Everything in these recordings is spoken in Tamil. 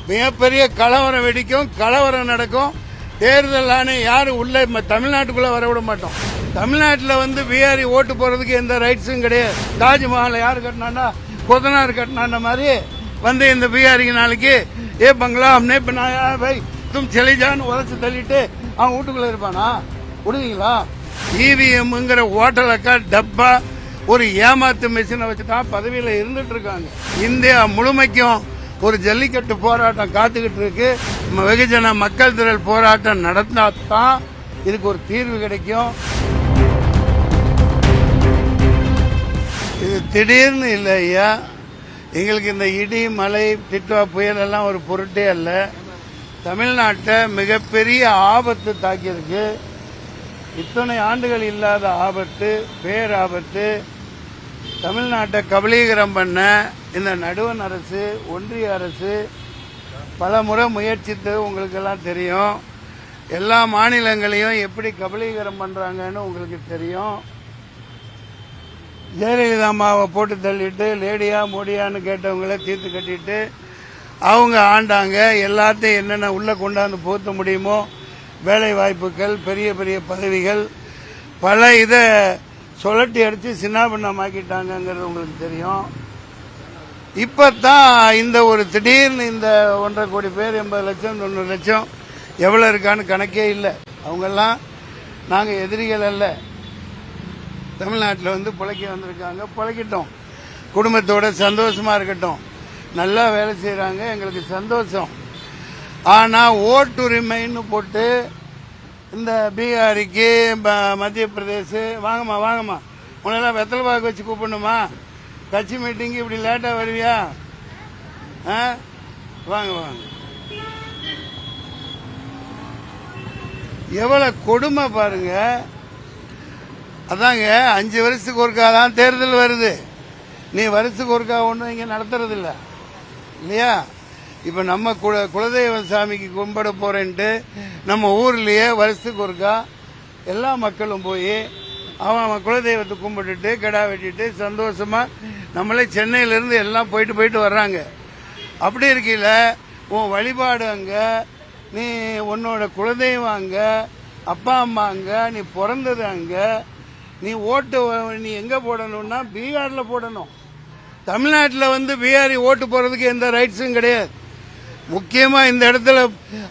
மிகப்பெரிய கலவரம் வெடிக்கும், கலவரம் நடக்கும். தேர்தல் ஆணையம் யாரும் உள்ள தமிழ்நாட்டுக்குள்ள வரவிட மாட்டோம். தமிழ்நாட்டில் பிஆர்இ ஓட்டு போறதுக்கு எந்த ரைட்ஸும் கிடையாது. தாஜ்மஹால் யாரு கட்டினா, கொத்தனார் கட்டின மாதிரி இந்த பிஆர்இ நாளைக்கு ஏ பங்களா அம்னே பின்னாயா பை தும் செலிஜான்னு உதச்சு தள்ளிட்டு அவன் வீட்டுக்குள்ள இருப்பானா? விடுவீங்களா? இவிஎம்ங்கிற ஓட்டலக்கா டப்பா ஒரு ஏமாத்து மிஷினை வச்சுதான் பதவியில இருந்துட்டு இருக்காங்க. இந்தியா முழுமைக்கும் ஒரு ஜல்லிக்கட்டு போராட்டம் காத்துக்கிட்டு இருக்கு. வெகுஜன மக்கள் திரள் போராட்டம் நடந்தாதான் இதுக்கு ஒரு தீர்வு கிடைக்கும். இது திடீர்னு இல்லை ஐயா. எங்களுக்கு இந்த இடி, மழை, டிட்வா புயல் எல்லாம் ஒரு பொருட்டே அல்ல. தமிழ்நாட்டை மிகப்பெரிய ஆபத்து தாக்கியிருக்கு. இத்தனை ஆண்டுகள் இல்லாத ஆபத்து, பேராபத்து. தமிழ்நாட்டை கபலீகரம் பண்ண இந்த நடுவண் அரசு, ஒன்றிய அரசு பல முறை முயற்சித்து உங்களுக்கெல்லாம் தெரியும். எல்லா மாநிலங்களையும் எப்படி கபலீகரம் பண்றாங்கன்னு உங்களுக்கு தெரியும். ஜெயலலிதா அம்மாவை போட்டு தள்ளிட்டு லேடியா மோடியான்னு கேட்டவங்கள தீர்த்து கட்டிட்டு அவங்க ஆண்டாங்க. எல்லாத்தையும் என்னென்ன உள்ள கொண்டாந்து போத்த முடியுமோ வேலை வாய்ப்புகள், பெரிய பெரிய பதவிகள், பல இதை சுழட்டி அடிச்சு சின்னாபின்னமாக்கிட்டாங்கிறது உங்களுக்கு தெரியும். இப்பதான் இந்த ஒரு திடீர்னு இந்த 1.5 கோடி பேர் 80 லட்சம் 90 லட்சம் எவ்வளவு இருக்கான்னு கணக்கே இல்லை. அவங்கெல்லாம் நாங்க எதிரிகள் அல்ல. தமிழ்நாட்டில் பிழைக்க வந்திருக்காங்க. பிழைக்கட்டும், குடும்பத்தோட சந்தோஷமா இருக்கட்டும். நல்லா வேலை செய்யறாங்க, எங்களுக்கு சந்தோஷம். ஆனா ஓட்டுரிமைன்னு போட்டு இந்த பீகாரிக்கு, மத்திய பிரதேச, வாங்கம்மா உன்னெல்லாம் வெத்தலை பாக்கு வச்சு கூப்பிடணுமா? கட்சி மீட்டிங்கு இப்படி லேட்டா வருவியா? வாங்க. எவ்வளவு கொடுமை பாருங்க. அதாங்க 5 வருஷத்துக்கு ஒருக்கா தான் தேர்தல் வருது. நீ வருஷத்துக்கு ஒருக்கா ஒன்றும் இங்க நடத்துறது இல்லையா? இப்ப நம்ம குலதெய்வ சாமிக்கு கும்பிட போறேன்ட்டு நம்ம ஊர்லயே வருஷத்துக்கு ஒருக்கா எல்லா மக்களும் போய் அவன் குலதெய்வத்தை கும்பிட்டுட்டு கிடா வெட்டிட்டு சந்தோஷமா நம்மளே சென்னையில இருந்து எல்லாம் போயிட்டு வர்றாங்க. அப்படி இருக்கையில உன் வழிபாடு அங்க, நீ உன்னோட குலதெய்வம் அங்க, அப்பா அம்மா அங்க, நீ பிறந்தது அங்க, நீ ஓட்டு நீ எங்க போடணும்னா பீகார்ல போடணும். தமிழ்நாட்டில் பீகாரி ஓட்டு போறதுக்கு எந்த ரைட்ஸும் கிடையாது. முக்கியமா இந்த இடத்துல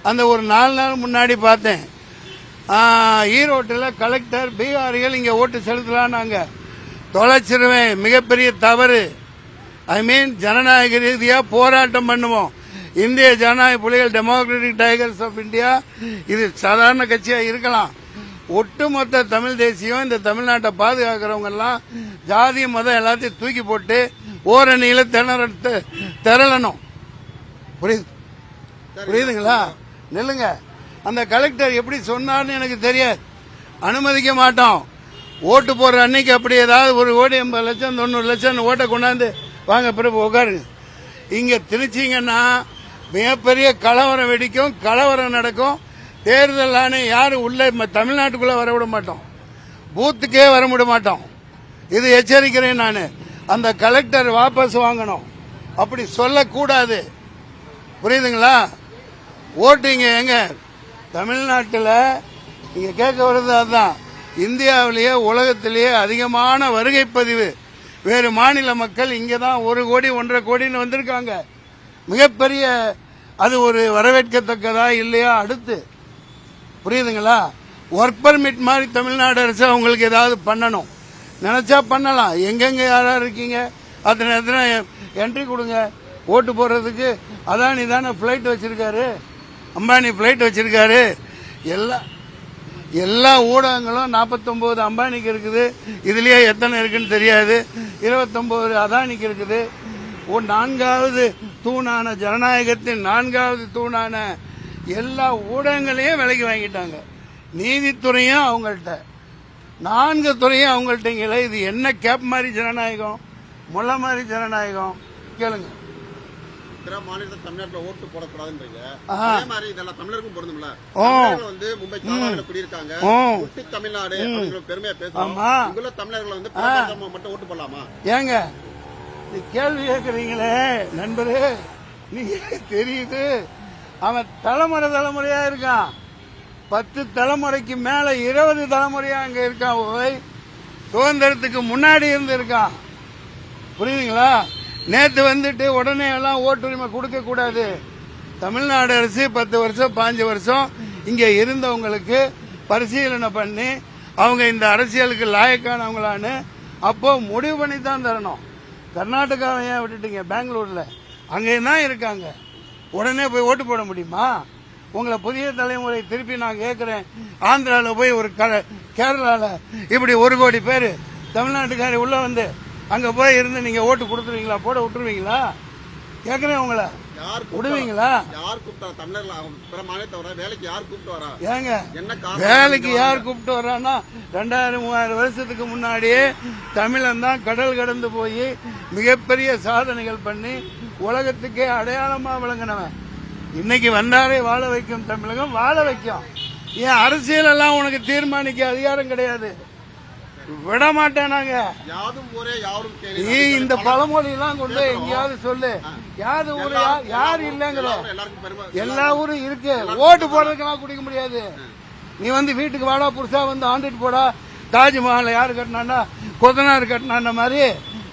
அந்த ஒரு 4 நாள் முன்னாடி பார்த்தேன், ஈரோட்டில் கலெக்டர் பீகாரிகள் இங்க ஓட்டு செலுத்தலான்னாங்க. தொலைச்சிருவேன், மிகப்பெரிய தவறு. ஜனநாயக ரீதியா போராட்டம் பண்ணுவோம். இந்திய ஜனநாயக புலிகள், டெமோக்ராட்டிக் டைகர்ஸ் ஆஃப் இந்தியா, இது சாதாரண கட்சியா இருக்கலாம். ஒட்டுமொத்த தமிழ் தேசியம் இந்த தமிழ்நாட்டை பாதுகாக்கிறவங்க எல்லாம் ஜாதி மதம் எல்லாத்தையும் தூக்கி போட்டு ஓரணியில திரளணும். புரியுதுங்களா? நில்லுங்க. அந்த கலெக்டர் எப்படி சொன்னார்னு எனக்கு தெரியாது. அனுமதிக்க மாட்டோம். ஓட்டு போடுற அன்னைக்கு அப்படி ஏதாவது 1 கோடி 80 லட்சம் 90 லட்சம் ஓட்டை கொண்டாந்து வாங்க பிறகு உட்காருங்க. இங்க திணிச்சிங்கன்னா மிகப்பெரிய கலவரம் வெடிக்கும், கலவரம் நடக்கும். தேர்தல் ஆணையம் யாரும் உள்ள தமிழ்நாட்டுக்குள்ள வரவிட மாட்டோம். பூத்துக்கே வர விட மாட்டோம். இது எச்சரிக்கிறேன் நான். அந்த கலெக்டர் வாபஸ் வாங்கணும். அப்படி சொல்லக்கூடாது. புரியுதுங்களா? ஓட்டுங்க. எங்க தமிழ்நாட்டில் நீங்க கேட்க வருது அதுதான். இந்தியாவிலேயே உலகத்திலேயே அதிகமான வருகை பதிவு வேறு மாநில மக்கள் இங்கதான் 1 கோடி 1.5 கோடின்னு வந்திருக்காங்க. மிகப்பெரிய அது ஒரு வரவேற்கத்தக்கதா இல்லையா? அடுத்து புரியுதுங்களா? ஒர்க் பர்மிட் மாதிரி தமிழ்நாடு அரசு அவங்களுக்கு ஏதாவது பண்ணணும். நினைச்சா பண்ணலாம். எங்கெங்க யாரா இருக்கீங்க அத்தனை எத்தனை என்ட்ரி கொடுங்க ஓட்டு போடுறதுக்கு. அதானி தானே பிளைட் வச்சிருக்காரு, அம்பானி பிளைட் வச்சிருக்காரு. எல்லா ஊடகங்களும் 49 அம்பானிக்கு இருக்குது. இதுலயே எத்தனை இருக்குன்னு தெரியாது. 29 அதானிக்கு இருக்குது. 4வது தூணான ஜனநாயகத்தின் 4வது தூணான எல்லா ஊடகங்களையும் விலைக்கு வாங்கிட்டாங்க. நீதித்துறையும் அவங்கள்ட்ட, 4 துறையும் அவங்கள்ட்ட. இது என்ன கேப் மாதிரி ஜனநாயகம், முல்லை மாதிரி ஜனநாயகம்? கேளுங்க. மாநிலத்தில் தமிழ்நாட்டில் ஓட்டு போடக்கூடாதுன்றீங்க. அதே மாதிரி இதெல்லாம் தமிழருக்கும் பொருந்தும்ல. தமிழர்கள் மும்பை தாராவில குடியிருக்காங்க. ஒட்டு தமிழ்நாடு பெருமையா பேசுறோம். இங்குள்ள தமிழர்கள் மட்டும் ஓட்டு போடலாமா? ஏங்க கேள்வி கேட்கறீங்களே நண்பரே, நீங்க தெரியுது, அவன் தலைமுறையா இருக்கான். 10 தலைமுறைக்கு மேல 20 தலைமுறையா அங்க இருக்கான். சுதந்திரத்துக்கு முன்னாடி இருந்து இருக்கான். புரியுதுங்களா? நேத்து வந்துட்டு உடனே எல்லாம் ஓட்டுரிமை கொடுக்க கூடாது. தமிழ்நாடு அரசு 10 வருஷம் 5 வருஷம் இங்க இருந்தவங்களுக்கு பரிசீலனை பண்ணி அவங்க இந்த அரசியலுக்கு லாயக்கானவங்களான்னு அப்போ முடிவு பண்ணி தான் தரணும். கர்நாடகாவை ஏன் விட்டுட்டீங்க? பெங்களூர்ல அங்கேயும் தான் இருக்காங்க. உடனே போய் ஓட்டு போட முடியுமா? உங்களை புதிய தலைமுறை திருப்பி நான் கேட்கிறேன், ஆந்திரால போய் ஒரு கேரளால இப்படி 1 கோடி பேர் தமிழ்நாட்டுக்காரி உள்ள வந்து அங்க போய் இருந்து நீங்க ஓட்டு கொடுத்துருவீங்களா? போட விட்டுருவீங்களா? கேக்குறேன் உங்களை, விடுவீங்களா? ஏங்க வேலைக்கு யார் கூப்பிட்டு வர்றான்னா 2000-3000 வருஷத்துக்கு முன்னாடியே தமிழன் தான் கடல் கடந்து போய் மிகப்பெரிய சாதனைகள் பண்ணி உலகத்துக்கே அடையாளமா விளங்கினவன். இன்னைக்கு வந்தாரே வாழ வைக்கும் தமிழகம் வாழ வைக்கும். ஏன் அரசியல் எல்லாம் உனக்கு தீர்மானிக்க அதிகாரம் கிடையாது. விட மாட்டேன் நாங்க. நீ இந்த பழமொழி எல்லாம் கொண்டு எங்கேயாவது சொல்லு. யாரு ஊரு யாரு இல்லங்கிற எல்லா ஊரும் இருக்கு. ஓட்டு போடுறதுக்கெல்லாம் குடிக்க முடியாது. நீ வந்து வீட்டுக்கு வாடா புதுசா வந்து ஆண்டுட்டு போடா. தாஜ்மஹால் யாரு கட்டினா? கொத்தனார் கட்டின மாதிரி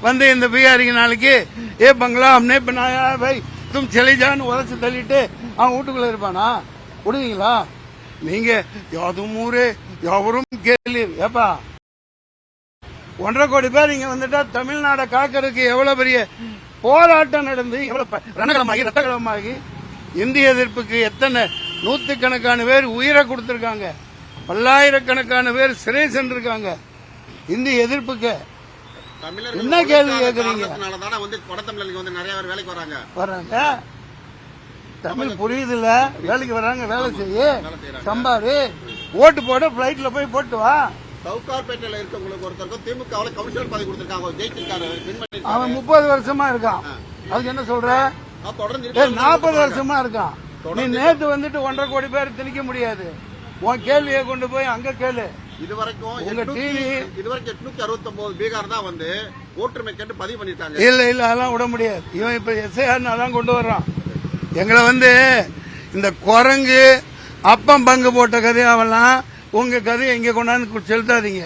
வந்து இந்த பீகாரிக்கு நாளைக்கு ஏ பங்களா அம்னே बनाया भाई तुम चले जाன்னு உதச்சு தள்ளிட்டு அவன் வீட்டுக்குள்ள இருப்பானா? விடுவீங்களா? நீங்க யாதும் ஊரே யாவரும் கேள்வி. ஏப்பா 1.5 கோடி பேர் இங்க வந்துட்டா தமிழ்நாடை காக்கிறதுக்கு எவ்வளவு பெரிய போராட்டம் நடந்து எவ்வளவு ரணகலமாகி ரத்தகலமாகி இந்திய எதிர்ப்புக்கு எத்தனை நூத்துக்கணக்கான பேர் உயிரை கொடுத்திருக்காங்க. பல்லாயிரக்கணக்கான பேர் சிறை சென்றிருக்காங்க இந்திய எதிர்ப்புக்கு. என்ன கேள்வி கேட்கறீங்க? வராங்க, தமிழ் புரியுதுல்ல, வேலைக்கு வராங்க, வேலை செய்ய சம்பாரு, ஓட்டு போட பிளைட்ல போய் போட்டு வா. சவுகார்பேட்டையில இருக்கவங்களுக்கு ஒருத்தருக்கும் திமுகவுல கவுன்சிலர் பதவி கொடுத்திருக்காங்க, ஜெயிச்சிருக்காரு. அவன் 30 வருஷமா இருக்கான். அதுக்கு என்ன சொல்ற? 40 வருஷமா இருக்கான். நீ நேத்து வந்துட்டு 1.5 கோடி பேர் திணிக்க முடியாது. உன் கேள்வியை கொண்டு போய் அங்க கேளு. இதுவரைக்கும் 869 பீகார் தான் வந்து ஓட்டுரிமை கேட்டு பதிவு பண்ணிருக்காங்க. இல்ல அதெல்லாம் விட முடியாது. இவன் இப்ப எஸ்ஐஆர் அதான் கொண்டு வர்றான். எங்களை வந்து இந்த குரங்கு அப்பம் பங்கு போட்ட கதையாவெல்லாம் உங்க கதையை இங்க கொண்டாந்து செலுத்தாதீங்க.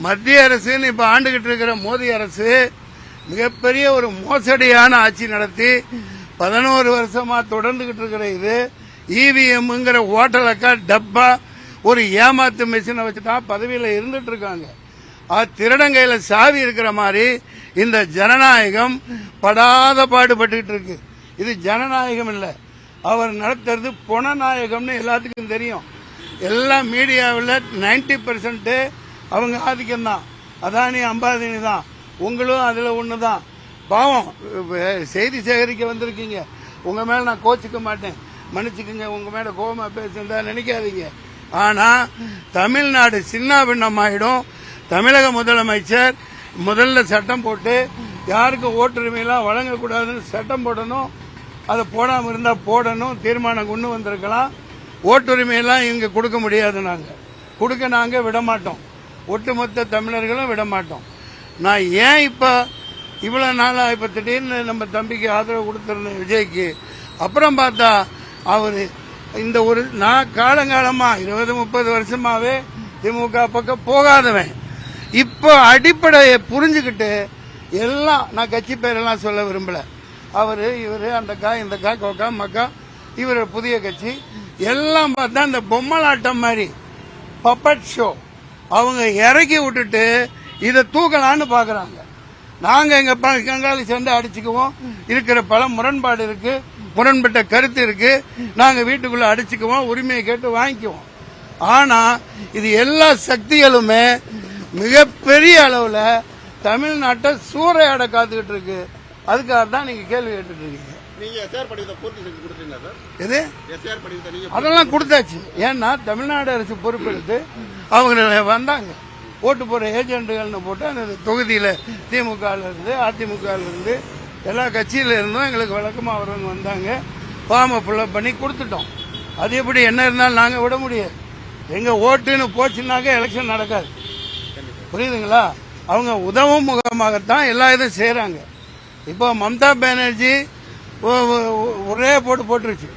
மத்திய அரசுன்னு இப்ப ஆண்டுகிட்டு இருக்கிற மோடி அரசு மிகப்பெரிய ஒரு மோசடியான ஆட்சி நடத்தி 11 வருஷமா தொடர்ந்துகிட்டு இருக்கிற இது இவிஎம்ங்கிற ஓட்டலக்கா டப்பா ஒரு ஏமாத்து மிஷினை வச்சுதான் பதவியில இருந்துட்டு இருக்காங்க. திருடங்கையில சாவி இருக்கிற மாதிரி இந்த ஜனநாயகம் படாத பாடுபட்டு இருக்கு. இது ஜனநாயகம் இல்ல, அவர் நடத்துறது பொணநாயகம்னு எல்லாத்துக்கும் தெரியும். எல்லா மீடியாவில் 90% அவங்க ஆதிக்கம் தான். அதானி அம்பானி தான். உங்களும் அதுல ஒண்ணுதான். பாவம் செய்தி சேகரிக்க வந்திருக்கீங்க. உங்க மேல நான் கோச்சிக்க மாட்டேன், மன்னிச்சுக்குங்க. உங்க மேல கோபமா பேசுறதா நினைக்காதீங்க. ஆனா தமிழ்நாடு சின்ன பின்னமாயிடும். தமிழக முதலமைச்சர் முதல்ல சட்டம் போட்டு யாருக்கும் ஓட்டுரிமையெல்லாம் வழங்கக்கூடாதுன்னு சட்டம் போடணும். அதை போடாம இருந்தா போடணும். தீர்மானம் கொண்டு வந்திருக்கலாம். ஓட்டுரிமையெல்லாம் இங்க கொடுக்க முடியாது. நாங்க விட மாட்டோம். ஒட்டுமொத்த தமிழர்களும் விட மாட்டோம். நான் ஏன் இப்ப இவ்வளவு நாளா இப்ப திடீர்னு நம்ம தம்பிக்கு ஆதரவு கொடுத்திருந்தேன் விஜய்க்கு, அப்புறம் பார்த்தா அவரு இந்த ஒரு நான் காலங்காலமா 20-30 வருஷமாவே திமுக பக்கம் போகாதவன் இப்போ அடிப்படையை புரிஞ்சுக்கிட்டு எல்லாம், நான் கட்சி பேரெல்லாம் சொல்ல விரும்பல, அவரு இவரு அந்த கா இந்த கா கோக்கா மக்கா இவரு புதிய கட்சி எல்லாம் பார்த்தா இந்த பொம்மலாட்டம் மாதிரி பப்பட் ஷோ அவங்க இறக்கி விட்டுட்டு இதை தூக்கலான்னு பாக்குறாங்க. நாங்க எங்க கங்காளி சண்டை அடிச்சுக்குவோம். இருக்கிற பல முரண்பாடு இருக்கு, முரண்பட்ட கருத்து இருக்கு. நாங்க வீட்டுக்குள்ள அடிச்சுக்குவோம், உரிமையை கேட்டு வாங்கிக்குவோம். ஆனா இது எல்லா சக்திகளுமே மிகப்பெரிய அளவுல தமிழ்நாட்டை சூறையாட காத்துக்கிட்டு இருக்கு. அதுக்காக தான் நீங்க கேள்வி கேட்டுட்டு இருக்கீங்க. அதெல்லாம் கொடுத்தாச்சு. ஏன்னா தமிழ்நாடு அரசு பொறுப்பெடுத்து அவங்க வந்தாங்க. ஓட்டு போற ஏஜென்ட்டுகள்னு போட்டு அந்த தொகுதியில திமுக இருந்து அதிமுக இருந்து எல்லா கட்சியில இருந்தும் எங்களுக்கு வழக்கமா வரவங்க வந்தாங்க. ஃபார்மை ஃபில்அப் பண்ணி கொடுத்துட்டோம். அது எப்படி என்ன இருந்தாலும் நாங்க விட முடியாது. எங்க ஓட்டுன்னு போச்சுன்னாக்க எலெக்ஷன் நடக்காது. புரியுதுங்களா? அவங்க உதவும் முகமாகத்தான் எல்லா இதுவும் செய்யறாங்க. இப்போ மம்தா பானர்ஜி ஒரே போட்டுருச்சு.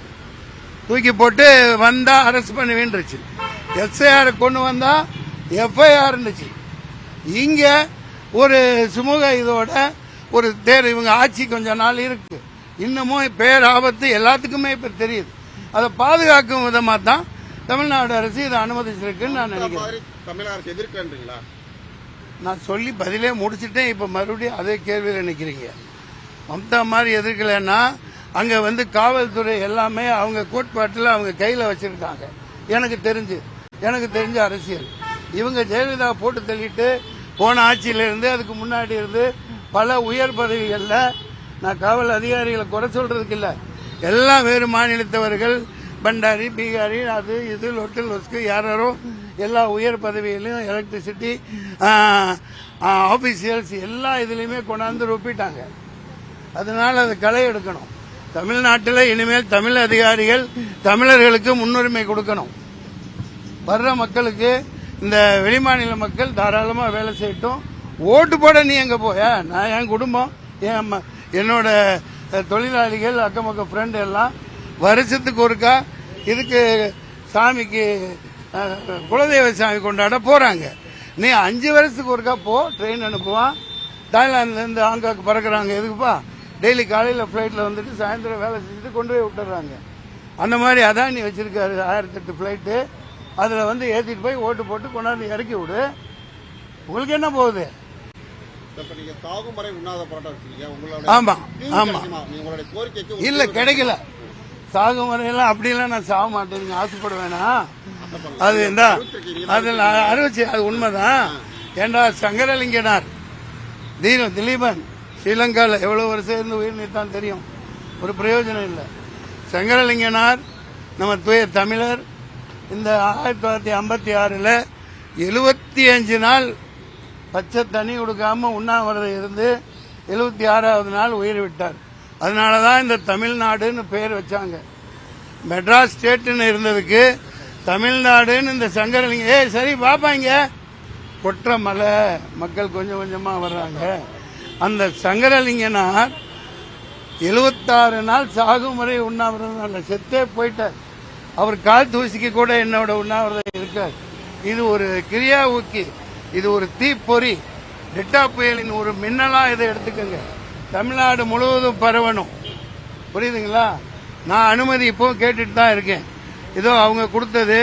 தூக்கி போட்டு வந்தா அரெஸ்ட் பண்ணுவேன்றுச்சு. எஸ்ஐஆர் கொண்டு வந்தா எஃப்ஐஆர் இருந்துச்சு. இங்க ஒரு சுமூக இதோட ஒரு இவங்க ஆட்சி கொஞ்ச நாள் இருக்கு. இன்னமும் பேர் ஆபத்து எல்லாத்துக்குமே இப்ப தெரியுது. அதை பாதுகாக்கும் விதமா தான் தமிழ்நாடு அரசு இதை அனுமதிச்சிருக்குன்னு நான் நினைக்கிறேன். தமிழக அரசு எதிர்க்கிறீங்களா? நான் சொல்லி பதிலே முடிச்சுட்டேன். இப்ப மறுபடியும் அதே கேள்வியில் நினைக்கிறீங்க. மம்தா மாதிரி எதிர்க்கலன்னா அங்க காவல்துறை எல்லாமே அவங்க கோட்பாட்டில் அவங்க கையில வச்சிருக்காங்க. எனக்கு தெரிஞ்ச அரசியல் இவங்க ஜெயலலிதா போட்டு தள்ளிட்டு போன ஆட்சியிலிருந்து அதுக்கு முன்னாடி இருந்து பல உயர் பதவிகள்ல நான் காவல் அதிகாரிகளை குறை சொல்றதுக்கு இல்ல, எல்லாம் வேறு மாநிலத்தவர்கள், பண்டாரி, பீகாரி, அது இது லொட்டில் லொஸ்கு யாரோ எல்லா உயர் பதவியிலையும் எலக்ட்ரிசிட்டி ஆபீசியல்ஸ் எல்லா இதுலயுமே கொண்டாந்து ரொப்பிட்டாங்க. அதனால அதை களை எடுக்கணும். தமிழ்நாட்டில் இனிமேல் தமிழ் அதிகாரிகள் தமிழர்களுக்கு முன்னுரிமை கொடுக்கணும். வர்ற மக்களுக்கு இந்த வெளிமாநில மக்கள் தாராளமா வேலை செய்யட்டும். ஓட்டு போட நீ எங்க போய? நான் என் குடும்பம், என்னோட தொழிலாளிகள், அக்கமக்க ஃப்ரெண்ட் எல்லாம் வருஷத்துக்கு ஒருக்கா இதுக்கு சாமிக்கு குலதெய்வ சாமி கொண்டாட போறாங்க. நீ 5 வருஷத்துக்கு ஒருக்கா போ. ட்ரெயின் அனுப்புவான். தாய்லாந்துல இருந்து ஹாங்காங் பறக்குறாங்க. எதுக்குப்பா? டெய்லி காலையில பிளைட்ல வந்துட்டு சாயந்தரம் வேலை செஞ்சுட்டு கொண்டு போய் விட்டுறாங்க. அந்த மாதிரி அதானி வச்சிருக்காரு 1008 பிளைட்டு. அதுல ஏத்திட்டு போய் ஓட்டு போட்டு கொண்டாந்து இறக்கி விடு. உங்களுக்கு என்ன போகுது? ஆமா ஆமா இல்ல கிடைக்கல. சாகும் வரையெல்லாம் அப்படிலாம் நான் சாக மாட்டேன் ஆசைப்படுவேனா? அது அதில் அறிவிச்சு அது உண்மைதான். ஏண்டா சங்கரலிங்கனார் திலீபன் ஸ்ரீலங்காவில் எவ்வளவு வருஷம் இருந்து உயிர் நீத்தான் தெரியும். ஒரு பிரயோஜனம் இல்லை. சங்கரலிங்கனார் நம்ம தூய தமிழர் இந்த 1956 75 நாள் பச்சை தண்ணி கொடுக்காம உண்ணாவிரதம் இருந்து 76வது நாள் உயிர் விட்டார். அதனாலதான் இந்த தமிழ்நாடுன்னு பெயர் வச்சாங்க. மெட்ராஸ் ஸ்டேட்னு இருந்ததுக்கு தமிழ்நாடுன்னு இந்த சங்கரலிங்க சரி பாப்பாங்க கொற்ற மலை மக்கள் கொஞ்சம் கொஞ்சமா வர்றாங்க. அந்த சங்கரலிங்கனார் 76 நாள் சாகும் வரை உண்ணாவிரதம் செத்தே போயிட்டார். அவர் கால் தூசிக்கு கூட என்னோட உண்ணாவிரதம் இருக்கார். இது ஒரு கிரியா ஊக்கி, இது ஒரு தீப்பொறி. டெட்டா புயலின் ஒரு மின்னலா இதை எடுத்துக்கோங்க. தமிழ்நாடு முழுவதும் பரவணும். புரியுதுங்களா? நான் அனுமதி இப்போ கேட்டுட்டு தான் இருக்கேன். இதோ அவங்க கொடுத்தது,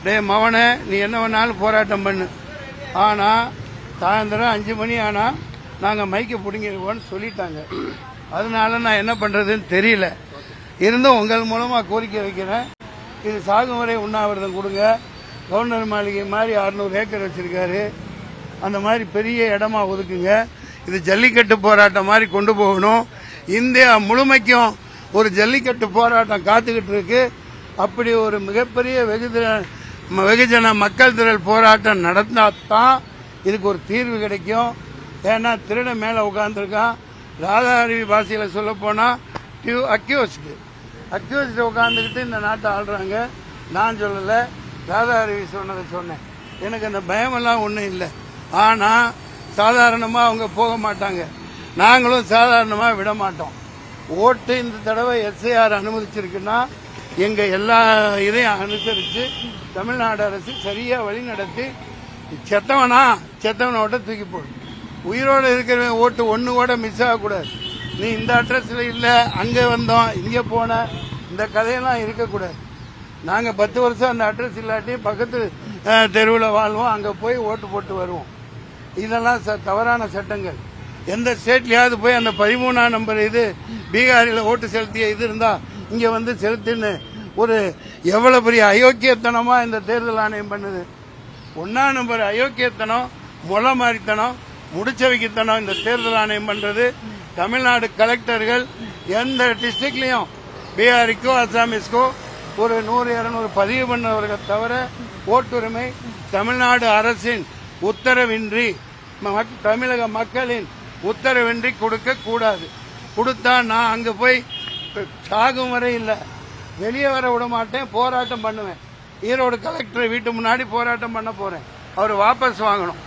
டே மவனை நீ என்ன வேணாலும் போராட்டம் பண்ணு, ஆனா சாயந்தரம் 5 மணி ஆனா நாங்க மைக்க பிடிங்கிடுவோம்னு சொல்லிட்டாங்க. அதனால நான் என்ன பண்றதுன்னு தெரியல. இருந்தும் உங்கள் மூலமா கோரிக்கை வைக்கிறேன். இது சாகும் வரை உண்ணாவிரதம் கொடுங்க. கவர்னர் மாளிகை மாதிரி 600 ஏக்கர் வச்சிருக்காரு. அந்த மாதிரி பெரிய இடமா ஒதுக்குங்க. இது ஜல்லிக்கட்டு போராட்டம் மாதிரி கொண்டு போகணும். இந்தியா முழுமைக்கும் ஒரு ஜல்லிக்கட்டு போராட்டம் காத்துக்கிட்டு இருக்கு. அப்படி ஒரு மிகப்பெரிய வெகுஜன மக்கள் திரள் போராட்டம் நடந்தாதான் இதுக்கு ஒரு தீர்வு கிடைக்கும். ஏன்னா திருட மேல உட்கார்ந்துருக்கான். ராதா அருவி பாஷையில சொல்ல போனா அக்யூஸ்டு உட்கார்ந்துக்கிட்டு இந்த நாட்டை ஆள்றாங்க. நான் சொல்லல, ராதா அருவி சொன்னதை சொன்னேன். எனக்கு அந்த பயமெல்லாம் ஒன்றும் இல்லை. ஆனா சாதாரணமா அவங்க போக மாட்டாங்க. நாங்களும் சாதாரணமா விட மாட்டோம். ஓட்டு இந்த தடவை எஸ்ஐஆர் அனுமதிச்சிருக்குன்னா எங்க எல்லா இதையும் அனுசரிச்சு தமிழ்நாடு அரசு சரியா வழி நடத்தி செத்தவனோட தூக்கி போடும். உயிரோட இருக்கிற ஓட்டு ஒண்ணு கூட மிஸ் ஆகக்கூடாது. நீ இந்த அட்ரஸ்ல இல்ல, அங்க வந்தோம், இங்க போன, இந்த கதையெல்லாம் இருக்கக்கூடாது. நாங்க 10 வருஷம் அந்த அட்ரஸ் இல்லாட்டி பக்கத்து தெருவில் வாழ்வோம், அங்க போய் ஓட்டு போட்டு வருவோம். இதெல்லாம் தவறான சட்டங்கள். எந்த ஸ்டேட்லயாவது போய் அந்த 13ஆம் நம்பர் இது பீகாரில் ஓட்டு செலுத்திய இது இருந்தா இங்க செலுத்துன்னு ஒரு எவ்வளவு பெரிய அயோக்கியத்தனமா இந்த தேர்தல் ஆணையம் பண்ணுது. 1ஆம் நம்பர் அயோக்கியத்தனம், முளமாரித்தனம், முடிச்சவைக்குத்தனம் இந்த தேர்தல் ஆணையம் பண்றது. தமிழ்நாடு கலெக்டர்கள் எந்த டிஸ்ட்ரிக்ட்லயும் பீகாரிக்கோ அசாமிஸ்க்கோ ஒரு 100-200 பதிவு பண்ணவர்கள் தவிர ஓட்டுரிமை தமிழ்நாடு அரசின் உத்தரவின்றி, தமிழக மக்களின் உத்தரவின்றி கொடுக்க கூடாது. கொடுத்தா நான் அங்க போய் சாகும் வரை இல்ல, வெளியே வர விட மாட்டேன், போராட்டம் பண்ணுவேன். ஈரோடு கலெக்டர் வீட்டு முன்னாடி போராட்டம் பண்ண போறேன். அவர் வாபஸ் வாங்கணும்.